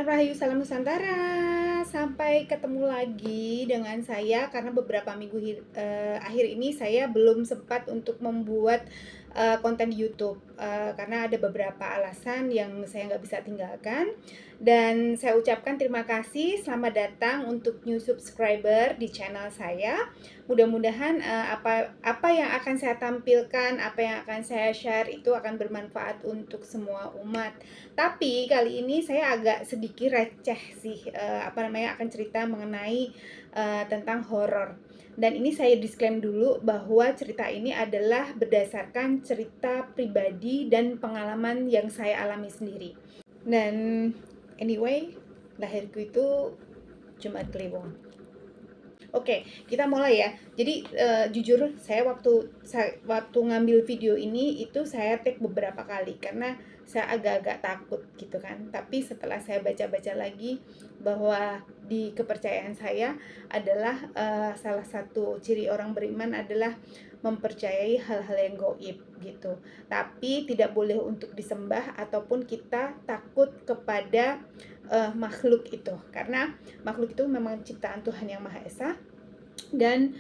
Rahayu, salam Nusantara. Sampai ketemu lagi dengan saya karena beberapa minggu akhir ini saya belum sempat untuk membuat konten di YouTube karena ada beberapa alasan yang saya nggak bisa tinggalkan. Dan saya ucapkan terima kasih, selamat datang untuk new subscriber di channel saya. Mudah-mudahan apa yang akan saya tampilkan, apa yang akan saya share itu akan bermanfaat untuk semua umat. Tapi kali ini saya agak sedikit receh sih, akan cerita mengenai tentang horor. Dan ini saya disclaim dulu bahwa cerita ini adalah berdasarkan cerita pribadi dan pengalaman yang saya alami sendiri. Dan anyway, lahirku itu Jumat Kliwon. Oke, kita mulai ya. Jadi jujur saya waktu ngambil video ini itu saya take beberapa kali karena saya agak-agak takut gitu kan. Tapi setelah saya baca-baca lagi bahwa di kepercayaan saya adalah salah satu ciri orang beriman adalah mempercayai hal-hal yang gaib gitu. Tapi tidak boleh untuk disembah ataupun kita takut kepada makhluk itu, karena makhluk itu memang ciptaan Tuhan yang Maha Esa dan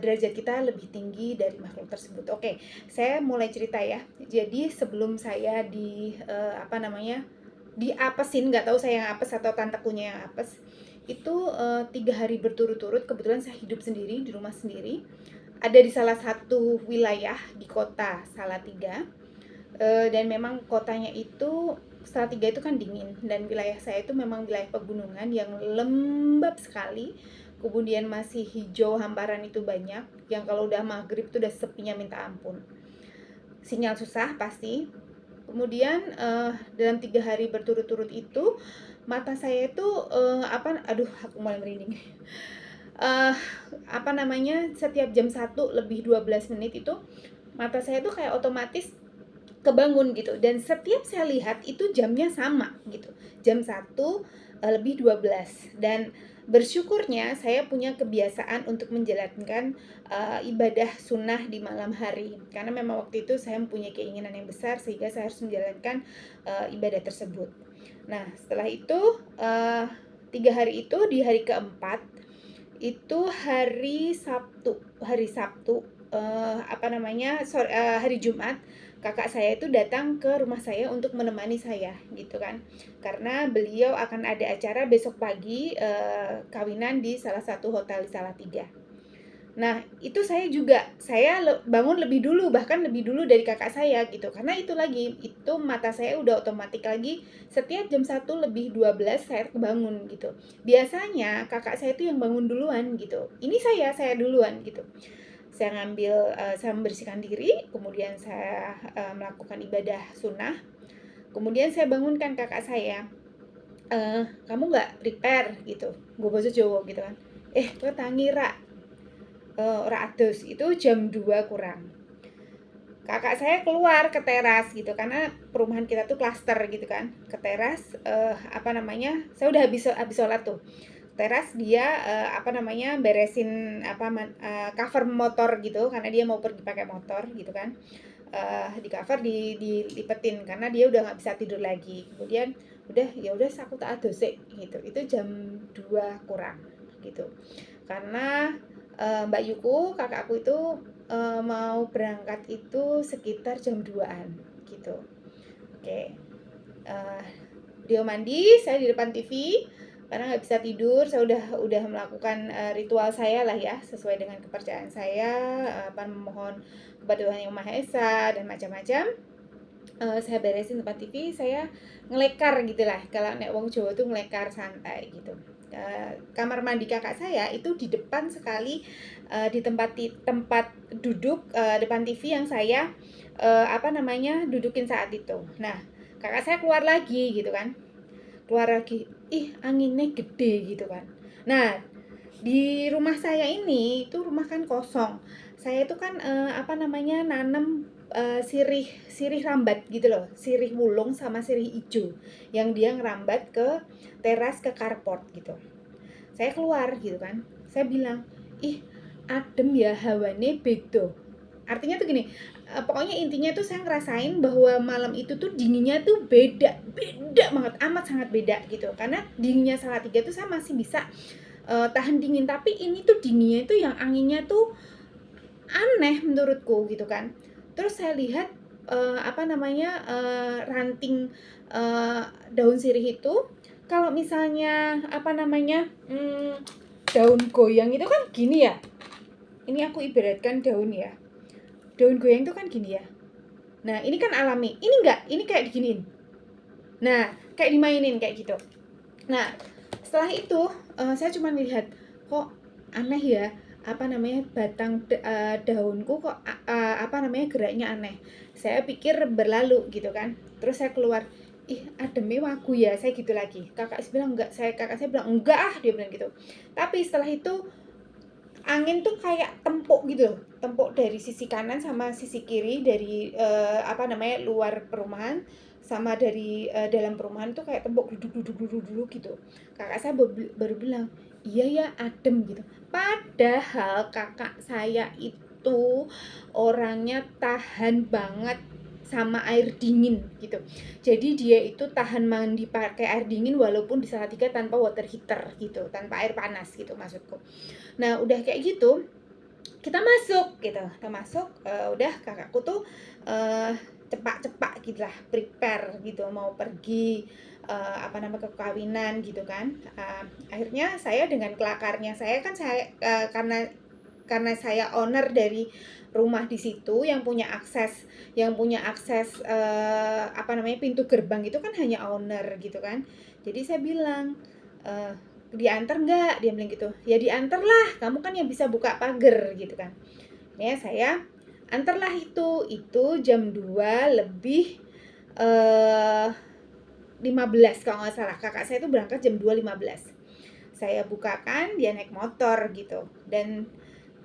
derajat kita lebih tinggi dari makhluk tersebut. Oke, saya mulai cerita ya. Jadi sebelum saya diapesin, nggak tahu saya yang apes atau tanteku yang apes, itu 3 hari berturut-turut. Kebetulan saya hidup sendiri di rumah sendiri, ada di salah satu wilayah di kota Salatiga. Dan memang kotanya itu Salatiga itu kan dingin, dan wilayah saya itu memang wilayah pegunungan yang lembab sekali. Kemudian masih hijau, hamparan itu banyak, yang kalau udah maghrib itu udah sepinya minta ampun. Sinyal susah pasti. Kemudian dalam 3 hari berturut-turut itu mata saya itu aku mulai merinding. Setiap jam 1 lebih 12 menit itu mata saya tuh kayak otomatis kebangun gitu, dan setiap saya lihat itu jamnya sama gitu, jam 1 lebih 12. Dan bersyukurnya saya punya kebiasaan untuk menjalankan ibadah sunnah di malam hari, karena memang waktu itu saya mempunyai keinginan yang besar sehingga saya harus menjalankan ibadah tersebut. Nah, setelah itu 3 hari itu, di hari keempat itu hari Sabtu, hari Jumat, kakak saya itu datang ke rumah saya untuk menemani saya gitu kan, karena beliau akan ada acara besok pagi, kawinan di salah satu hotel di Salatiga. Nah, itu saya bangun lebih dulu, bahkan lebih dulu dari kakak saya gitu, karena itu mata saya udah otomatis lagi setiap jam 1 lebih 12 saya kebangun gitu. Biasanya kakak saya itu yang bangun duluan gitu, ini saya duluan gitu. Saya membersihkan diri, kemudian saya melakukan ibadah sunnah. Kemudian saya bangunkan kakak saya, kamu nggak prepare gitu, gue bahasa Jawa gitu kan, gue tangi ora ados, itu jam 2 kurang. Kakak saya keluar ke teras gitu, karena perumahan kita tuh klaster gitu kan, ke teras. Saya udah habis sholat tuh, teras dia beresin cover motor gitu, karena dia mau pergi pakai motor gitu kan. Di cover, dilipetin karena dia udah nggak bisa tidur lagi. Kemudian udah aku tak adose gitu, itu jam 2 kurang gitu, karena Mbak Yuku, kakakku itu mau berangkat itu sekitar jam 2-an gitu. Oke, dia mandi, saya di depan TV karena nggak bisa tidur. Saya udah melakukan ritual saya lah ya, sesuai dengan kepercayaan saya, memohon kepada Tuhan yang Maha Esa dan macam-macam. Saya beresin tempat TV, saya ngelekar gitulah, kalau nek wong Jawa tuh ngelekar santai gitu. Kamar mandi kakak saya itu di depan sekali, di tempat duduk depan TV yang saya dudukin saat itu. Nah, kakak saya keluar lagi gitu kan, anginnya gede gitu kan. Nah, di rumah saya ini itu rumah kan kosong, saya itu kan nanam sirih rambat gitu loh, sirih wulung sama sirih ijo yang dia ngerambat ke teras, ke carport gitu. Saya keluar gitu kan, saya bilang, adem ya, hawane beda. Artinya tuh gini, pokoknya intinya tuh saya ngerasain bahwa malam itu tuh dinginnya tuh beda banget, amat sangat beda gitu. Karena dinginnya Salatiga tuh saya masih bisa tahan dingin, tapi ini tuh dinginnya itu yang anginnya tuh aneh menurutku gitu kan. Terus saya lihat ranting daun sirih itu kalau misalnya daun goyang itu kan gini ya. Ini aku ibaratkan daun ya. Daun goyang itu kan gini ya. Nah, ini kan alami. Ini enggak, ini kayak diginiin. Nah, kayak dimainin kayak gitu. Nah, setelah itu saya cuma lihat kok aneh ya, daunku kok geraknya aneh. Saya pikir berlalu gitu kan. Terus saya keluar, ih ademnya wagu ya, saya gitu lagi. Kakak saya bilang enggak ah, dia bilang gitu. Tapi setelah itu angin tuh kayak tempuk gitu loh, tempuk dari sisi kanan sama sisi kiri, dari luar perumahan sama dari dalam perumahan tuh kayak tempuk duduk gitu. Kakak saya baru bilang iya ya adem gitu, padahal kakak saya itu orangnya tahan banget sama air dingin gitu. Jadi dia itu tahan mandi pakai air dingin walaupun di Salatiga tanpa water heater gitu, tanpa air panas gitu maksudku. Nah udah kayak gitu kita masuk gitu, udah kakakku tuh cepak-cepak gitulah, prepare gitu mau pergi ke kawinan gitu kan. Akhirnya saya dengan kelakarnya saya kan, karena saya owner dari rumah di situ yang punya akses pintu gerbang itu kan hanya owner gitu kan. Jadi saya bilang, diantar nggak, dia bilang gitu. Ya diantar lah, kamu kan yang bisa buka pagar gitu kan. Ya saya antarlah, itu jam 2 lebih 15 kalau nggak salah. Kakak saya itu berangkat jam 2.15. Saya bukakan, dia naik motor gitu. Dan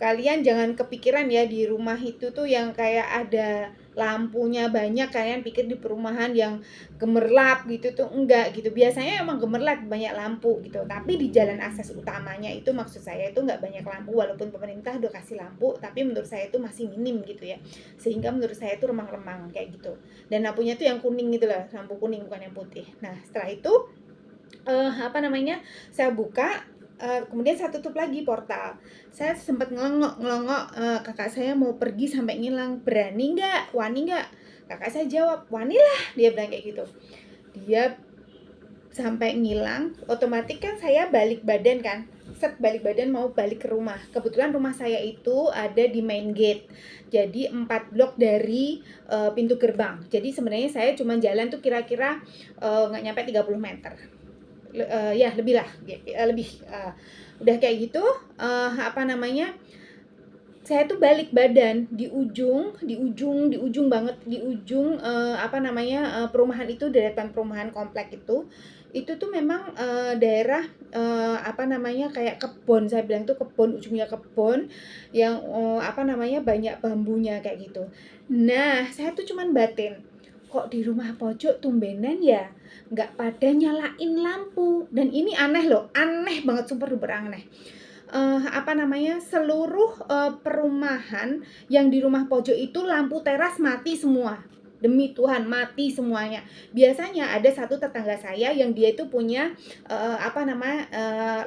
kalian jangan kepikiran ya di rumah itu tuh yang kayak ada lampunya banyak, kalian pikir di perumahan yang gemerlap gitu tuh, enggak gitu. Biasanya emang gemerlap, banyak lampu gitu, tapi di jalan akses utamanya itu maksud saya itu enggak banyak lampu, walaupun pemerintah udah kasih lampu, tapi menurut saya itu masih minim gitu ya, sehingga menurut saya itu remang-remang kayak gitu. Dan lampunya tuh yang kuning gitu lah, lampu kuning bukan yang putih. Nah setelah itu saya buka, kemudian saya tutup lagi portal. Saya sempat ngelongok, kakak saya mau pergi sampai ngilang, berani nggak, wani nggak? Kakak saya jawab, wani lah, dia bilang kayak gitu. Dia sampai ngilang, otomatis kan saya balik badan kan, balik badan mau balik ke rumah. Kebetulan rumah saya itu ada di main gate, jadi 4 blok dari pintu gerbang. Jadi sebenarnya saya cuma jalan tuh kira-kira nggak nyampe 30 meter. Ya lebih lah, udah kayak gitu, saya tuh balik badan di ujung banget, di ujung perumahan itu, deretan perumahan komplek itu tuh memang daerah kayak kebun, saya bilang tuh kebun, ujungnya kebun yang banyak bambunya kayak gitu. Nah saya tuh cuman batin, kok di rumah pojok tumbenan ya nggak pada nyalain lampu. Dan ini aneh loh, aneh banget, super duper aneh. Seluruh perumahan yang di rumah pojok itu lampu teras mati semua. Demi Tuhan mati semuanya. Biasanya ada satu tetangga saya yang dia itu punya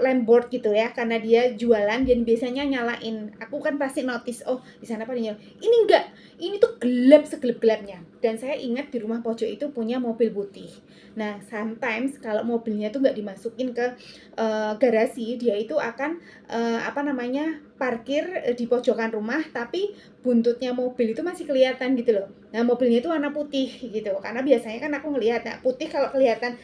lampboard gitu ya, karena dia jualan dan biasanya nyalain. Aku kan pasti notice, oh di sana apa dia nyala. Ini enggak, ini tuh gelap segelap-gelapnya. Dan saya ingat di rumah pojok itu punya mobil putih. Nah sometimes kalau mobilnya tuh nggak dimasukin ke garasi, dia itu akan parkir di pojokan rumah, tapi buntutnya mobil itu masih kelihatan gitu loh. Nah mobilnya itu warna putih gitu, karena biasanya kan aku ngelihat, nah putih kalau kelihatan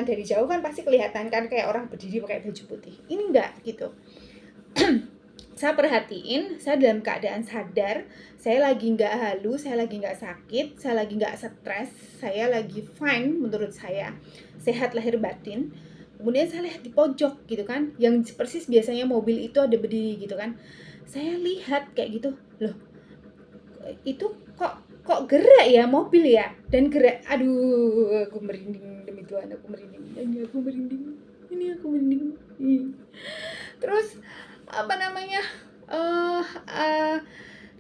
dari jauh kan pasti kelihatan kan kayak orang berdiri pakai baju putih. Ini enggak gitu. Saya perhatiin, saya dalam keadaan sadar, saya lagi nggak halu, saya lagi nggak sakit, saya lagi nggak stres, saya lagi fine menurut saya, sehat lahir batin. Kemudian saya lihat di pojok gitu kan, yang persis biasanya mobil itu ada berdiri gitu kan. Saya lihat kayak gitu, loh itu kok gerak ya mobil ya, dan gerak, aduh aku merinding, demi Tuhan aku merinding, ini aku merinding. Terus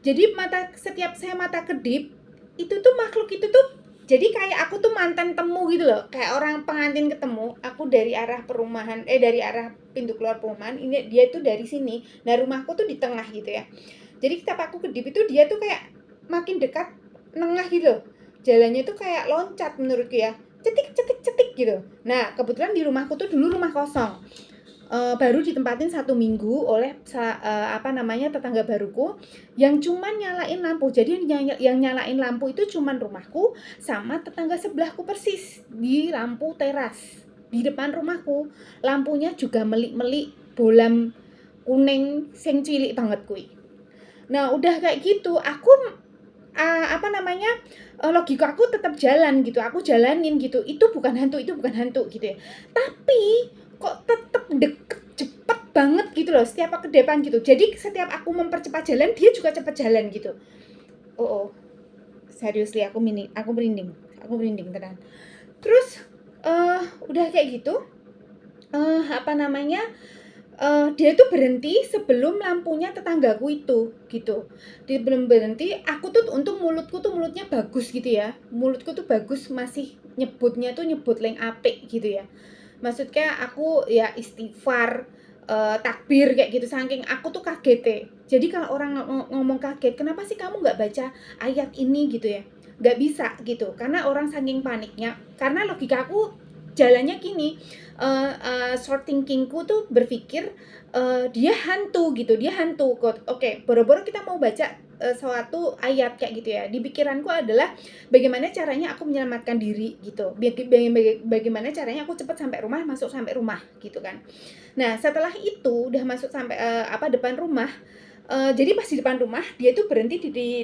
Jadi setiap saya mata kedip, itu tuh makhluk itu tuh jadi kayak aku tuh mantan temu gitu loh, kayak orang pengantin ketemu. Aku dari arah perumahan, dari arah pintu keluar perumahan, ini dia tuh dari sini. Nah rumahku tuh di tengah gitu ya. Jadi setiap aku kedip itu dia tuh kayak makin dekat, nengah gitu loh. Jalannya tuh kayak loncat menurutku ya, cetik cetik cetik gitu. Nah kebetulan di rumahku tuh dulu rumah kosong. Baru ditempatin 1 minggu oleh tetangga baruku yang cuman nyalain lampu. Jadi yang nyalain lampu itu cuman rumahku sama tetangga sebelahku persis di lampu teras di depan rumahku. Lampunya juga melik-melik bolam kuning sing cilik banget kuwi. Nah, udah kayak gitu, aku logika aku tetap jalan gitu, aku jalanin gitu, itu bukan hantu gitu ya. Tapi kok tetap deket cepet banget gitu loh setiap aku ke depan gitu. Jadi setiap aku mempercepat jalan dia juga cepet jalan gitu. Oh, seriously aku merinding tenang. Terus udah kayak gitu, dia tuh berhenti sebelum lampunya tetanggaku itu gitu. Dia belum berhenti, aku tuh untung mulutnya bagus gitu ya. Mulutku tuh bagus, masih nyebut leng apik gitu ya. Maksudnya aku ya istighfar, takbir kayak gitu, saking aku tuh kaget. Jadi kalau orang ngomong kaget, kenapa sih kamu nggak baca ayat ini gitu ya? Nggak bisa gitu, karena orang saking paniknya. Karena logika aku jalannya gini, short thinkingku tuh berpikir dia hantu gitu, dia hantu. Oke, boro-boro kita mau baca suatu ayat kayak gitu ya. Di pikiranku adalah bagaimana caranya aku menyelamatkan diri gitu. Bagaimana caranya aku cepat masuk sampai rumah gitu kan. Nah, setelah itu udah masuk sampai depan rumah. Jadi pas di depan rumah dia tuh berhenti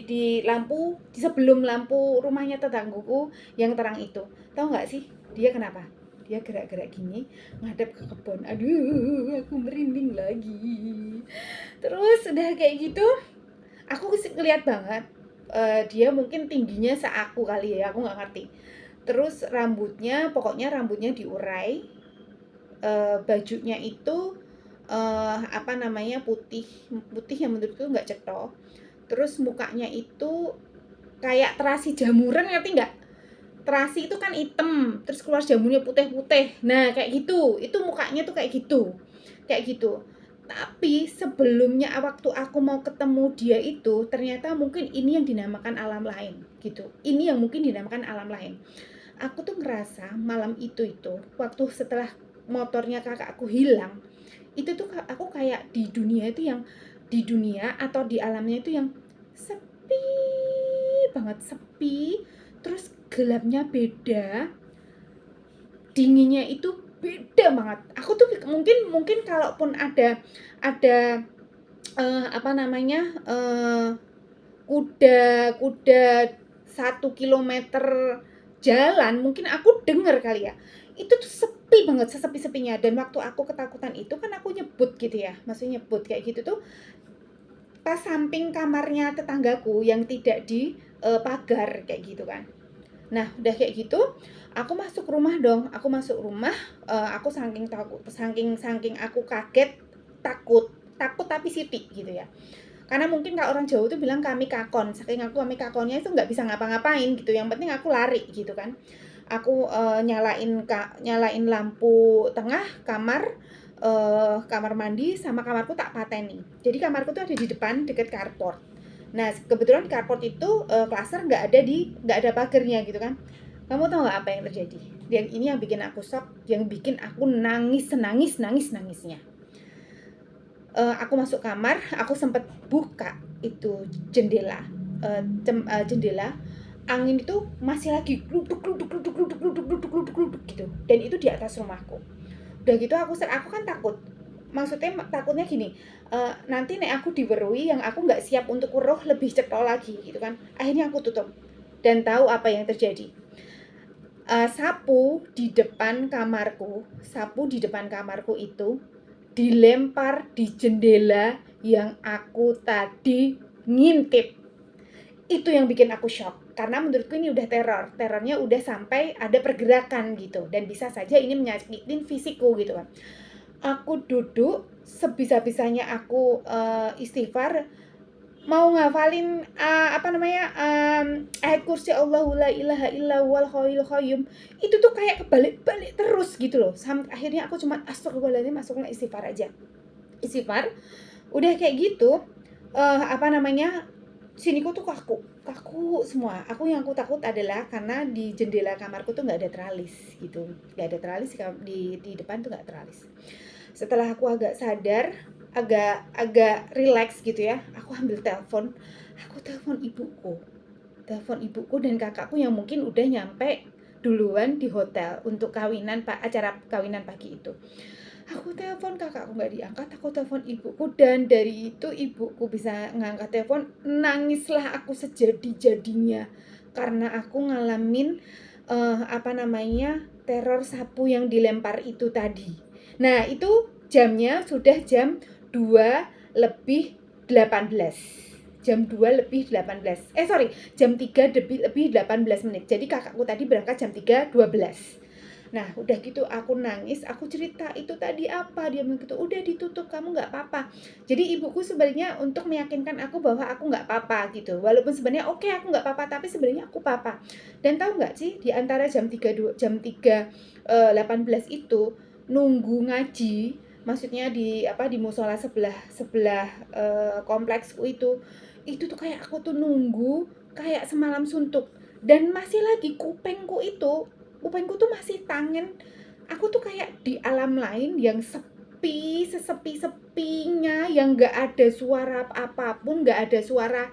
di lampu di sebelum lampu rumahnya tetanggaku yang terang itu. Tahu nggak sih dia kenapa? Dia gerak-gerak gini ngadep ke kebun. Aduh, aku merinding lagi. Terus udah kayak gitu, aku ngeliat banget dia mungkin tingginya seaku kali ya, aku nggak ngerti. Terus pokoknya rambutnya diurai, bajunya itu putih yang menurutku nggak cetho. Terus mukanya itu kayak terasi jamuran, ngerti nggak? Terasi itu kan hitam, terus keluar jamurnya putih-putih. Nah kayak gitu, itu mukanya tuh kayak gitu. Tapi sebelumnya waktu aku mau ketemu dia itu, ternyata mungkin ini yang dinamakan alam lain gitu. Ini yang mungkin dinamakan alam lain. Aku tuh ngerasa malam itu waktu setelah motornya kakakku hilang, itu tuh aku kayak di dunia atau di alamnya itu yang sepi banget, sepi, terus gelapnya beda, dinginnya itu beda banget. Aku tuh mungkin kalaupun ada kuda 1 kilometer jalan, mungkin aku denger kali ya. Itu tuh sepi banget, sesepi-sepinya. Dan waktu aku ketakutan itu kan aku nyebut gitu ya, maksudnya nyebut kayak gitu tuh pas samping kamarnya tetanggaku yang tidak di pagar kayak gitu kan. Nah udah kayak gitu, aku masuk rumah dong. Aku saking aku kaget, takut tapi siti gitu ya. Karena mungkin kalau orang Jawa tuh bilang kami kakon, saking aku kami kakonnya itu nggak bisa ngapa-ngapain gitu. Yang penting aku lari gitu kan. Aku nyalain lampu tengah kamar mandi sama kamarku tak pateni. Jadi kamarku tuh ada di depan deket carport. Nah kebetulan carport itu klaser nggak ada pagernya gitu kan. Kamu tahu nggak apa yang terjadi? Ini yang bikin aku shock, yang bikin aku nangisnya. Aku masuk kamar, aku sempet buka itu jendela, angin itu masih lagi gluduk gitu, dan itu di atas rumahku. Udah gitu aku kan takut, maksudnya takutnya gini, nanti nek aku diwerui yang aku nggak siap untuk weruh lebih cetol lagi gitu kan. Akhirnya aku tutup dan tahu apa yang terjadi. Sapu di depan kamarku itu dilempar di jendela yang aku tadi ngintip. Itu yang bikin aku shock, karena menurutku ini udah terornya udah sampai ada pergerakan gitu, dan bisa saja ini menyakitin fisikku gitu kan. Aku duduk sebisa-bisanya, aku istighfar, mau ngafalin ayat kursi Allahu la ilaha illa huwal hayyul qayyum, itu tuh kayak kebalik-balik terus gitu loh. Sampai akhirnya aku cuma astagfirullahaladzim, masuknya istighfar aja. Istighfar, udah kayak gitu, siniku tuh kaku semua. Yang aku takut adalah karena di jendela kamarku tuh nggak ada teralis gitu, nggak ada teralis di depan tuh nggak teralis. Setelah aku agak sadar, agak relax gitu ya, aku ambil telepon, aku telepon ibuku dan kakakku yang mungkin udah nyampe duluan di hotel untuk acara kawinan pagi itu. Aku telepon kakakku nggak diangkat, aku telepon ibuku, dan dari itu ibuku bisa ngangkat telepon. Nangislah aku sejadi-jadinya karena aku ngalamin teror sapu yang dilempar itu tadi. Nah, itu jamnya sudah jam 2 lebih 18. Jam 2 lebih 18. Jam 3 lebih 18 menit. Jadi kakakku tadi berangkat jam 3.12. Nah, udah gitu aku nangis, aku cerita itu tadi apa, dia bilang gitu, udah ditutup, kamu nggak apa-apa. Jadi ibuku sebenarnya untuk meyakinkan aku bahwa aku nggak apa-apa gitu. Walaupun sebenarnya oke, aku nggak apa-apa, tapi sebenarnya aku apa. Dan tahu nggak sih, di antara jam 3.18 itu nunggu ngaji, maksudnya di musola sebelah kompleksku itu tuh kayak aku tuh nunggu kayak semalam suntuk. Dan masih lagi kupengku tuh masih tangen. Aku tuh kayak di alam lain yang sesepi-sepinya, yang nggak ada suara apapun, nggak ada suara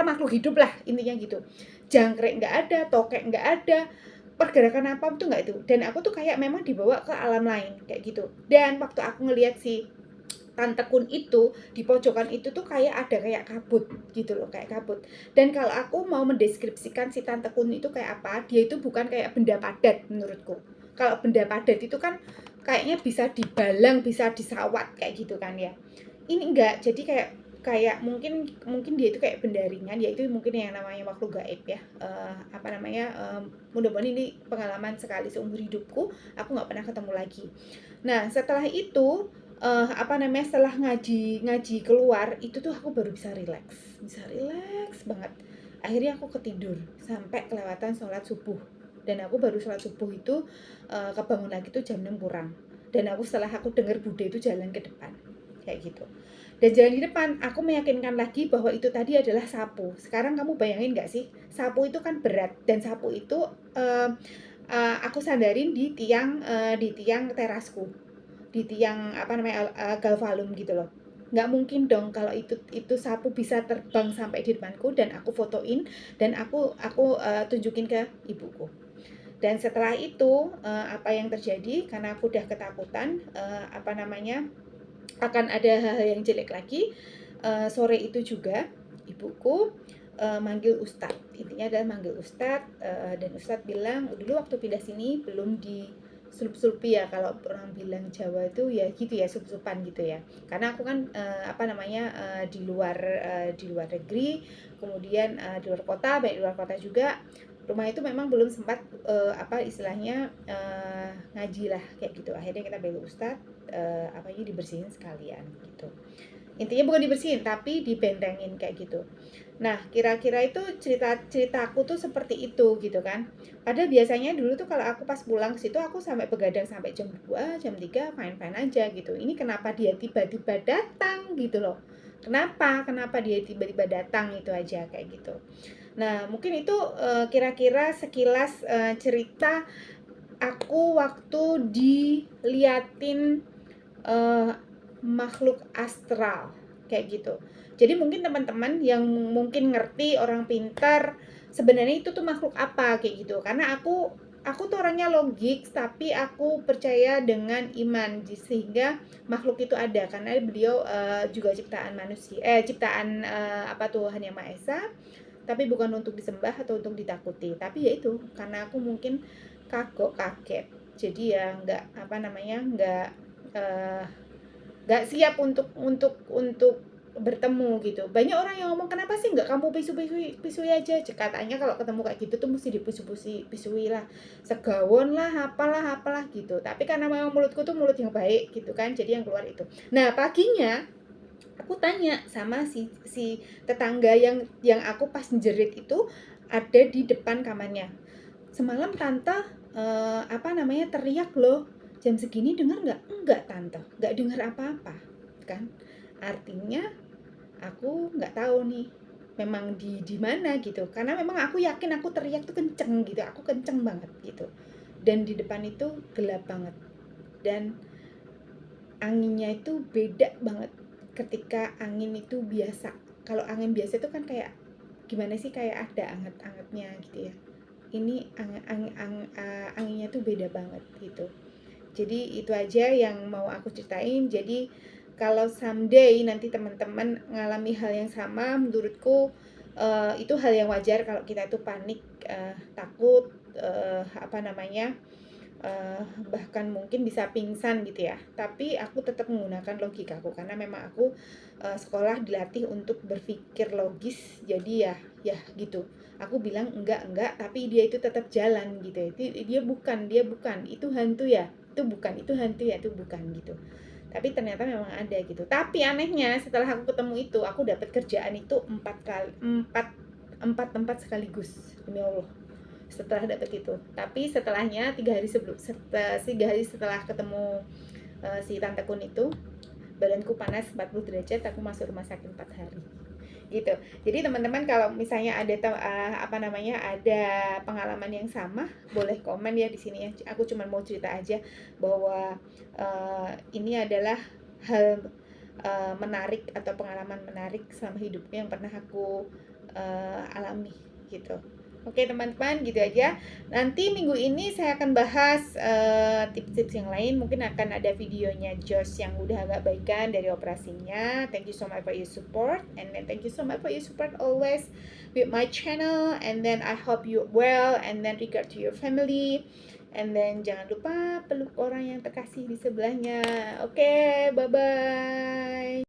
makhluk hidup lah intinya gitu. Jangkrik nggak ada, tokek nggak ada, pergerakan apa tuh nggak itu. Dan aku tuh kayak memang dibawa ke alam lain kayak gitu. Dan waktu aku ngelihat si Tante Kun itu di pojokan itu tuh kayak ada kayak kabut gitu loh, kayak kabut. Dan kalau aku mau mendeskripsikan si Tante Kun itu kayak apa, dia itu bukan kayak benda padat menurutku. Kalau benda padat itu kan kayaknya bisa dibalang, bisa disawat kayak gitu kan ya. Ini enggak, jadi kayak mungkin dia itu kayak benda ringan, yaitu mungkin yang namanya makhluk gaib ya. Mudah-mudahan ini pengalaman sekali seumur hidupku, aku nggak pernah ketemu lagi. Nah, setelah itu setelah ngaji keluar itu tuh aku baru bisa rileks banget. Akhirnya aku ketidur sampai kelewatan sholat subuh, dan aku baru sholat subuh itu kebangun lagi tuh jam 6 kurang. Dan setelah aku dengar Bude itu jalan ke depan kayak gitu, dan jalan di depan, aku meyakinkan lagi bahwa itu tadi adalah sapu. Sekarang kamu bayangin nggak sih, sapu itu kan berat, dan sapu itu aku sandarin di tiang terasku, di tiang galvalum gitu loh. Nggak mungkin dong kalau itu sapu bisa terbang sampai di depanku dan aku fotoin dan aku tunjukin ke ibuku. Dan setelah itu apa yang terjadi, karena aku udah ketakutan akan ada hal-hal yang jelek lagi, sore itu juga ibuku manggil ustadz. Intinya adalah manggil ustadz, dan ustadz bilang, dulu waktu pindah sini belum di sulup-sulupi ya, kalau orang bilang Jawa itu ya gitu ya, sup-supan gitu ya. Karena aku kan di luar negeri, kemudian di luar kota, baik di luar kota juga. Rumah itu memang belum sempat ngaji lah kayak gitu. Akhirnya kita beli ustadz, dibersihin sekalian gitu. Intinya bukan dibersihin tapi dibentengin kayak gitu. Nah, kira-kira itu ceritaku tuh seperti itu gitu kan. Padahal biasanya dulu tuh kalau aku pas pulang ke situ aku sampai begadang sampai jam 2, jam 3 fine-fine aja gitu. Ini kenapa dia tiba-tiba datang gitu loh. Kenapa dia tiba-tiba datang, itu aja kayak gitu. Nah, mungkin itu kira-kira sekilas cerita aku waktu diliatin makhluk astral kayak gitu. Jadi mungkin teman-teman yang mungkin ngerti, orang pintar, sebenarnya itu tuh makhluk apa kayak gitu. Karena aku tuh orangnya logik, tapi aku percaya dengan iman, sehingga makhluk itu ada karena beliau juga ciptaan Tuhan Yang Maha Esa, tapi bukan untuk disembah atau untuk ditakuti. Tapi ya itu, karena aku mungkin kaget. Jadi ya nggak siap untuk bertemu gitu. Banyak orang yang ngomong, kenapa sih nggak kamu pisui aja, katanya kalau ketemu kayak gitu tuh mesti pisui lah, segawon lah, apalah gitu. Tapi karena memang mulutku tuh mulut yang baik gitu kan, jadi yang keluar itu. Nah, paginya aku tanya sama si tetangga yang aku pas jerit itu ada di depan kamarnya. Semalam tante teriak loh, jam segini dengar nggak? Enggak tante, nggak dengar apa-apa kan. Artinya aku nggak tahu nih memang di mana gitu, karena memang aku yakin aku teriak tuh kenceng gitu, aku kenceng banget gitu, dan di depan itu gelap banget, dan anginnya itu beda banget ketika angin itu biasa. Kalau angin biasa itu kan kayak gimana sih, kayak ada anget-angetnya gitu ya. Ini anginnya tuh beda banget gitu. Jadi itu aja yang mau aku ceritain. Jadi kalau someday nanti teman-teman ngalami hal yang sama, menurutku itu hal yang wajar kalau kita itu panik, takut, bahkan mungkin bisa pingsan gitu ya. Tapi aku tetap menggunakan logikaku karena memang aku sekolah dilatih untuk berpikir logis. Jadi ya gitu. Aku bilang enggak, tapi dia itu tetap jalan gitu ya. Dia bukan, itu hantu ya. Itu bukan, itu hantu ya, itu bukan gitu. Tapi ternyata memang ada gitu. Tapi anehnya setelah aku ketemu itu, aku dapat kerjaan itu 4 tempat sekaligus. Demi Allah, setelah dapat itu. Tapi setelahnya 3 hari setelah ketemu si tante kun itu, badanku panas 40 derajat, aku masuk rumah sakit 4 hari gitu. Jadi teman-teman kalau misalnya ada ada pengalaman yang sama, boleh komen ya di sini ya. Aku cuma mau cerita aja bahwa ini adalah hal menarik atau pengalaman menarik selama hidupnya yang pernah aku alami gitu. Oke teman-teman, gitu aja. Nanti minggu ini saya akan bahas tips-tips yang lain. Mungkin akan ada videonya Josh yang udah agak baikan dari operasinya. Thank you so much for your support, and then thank you so much for your support always with my channel. And then I hope you well, and then regard to your family. And then jangan lupa peluk orang yang terkasih di sebelahnya. Oke, bye-bye.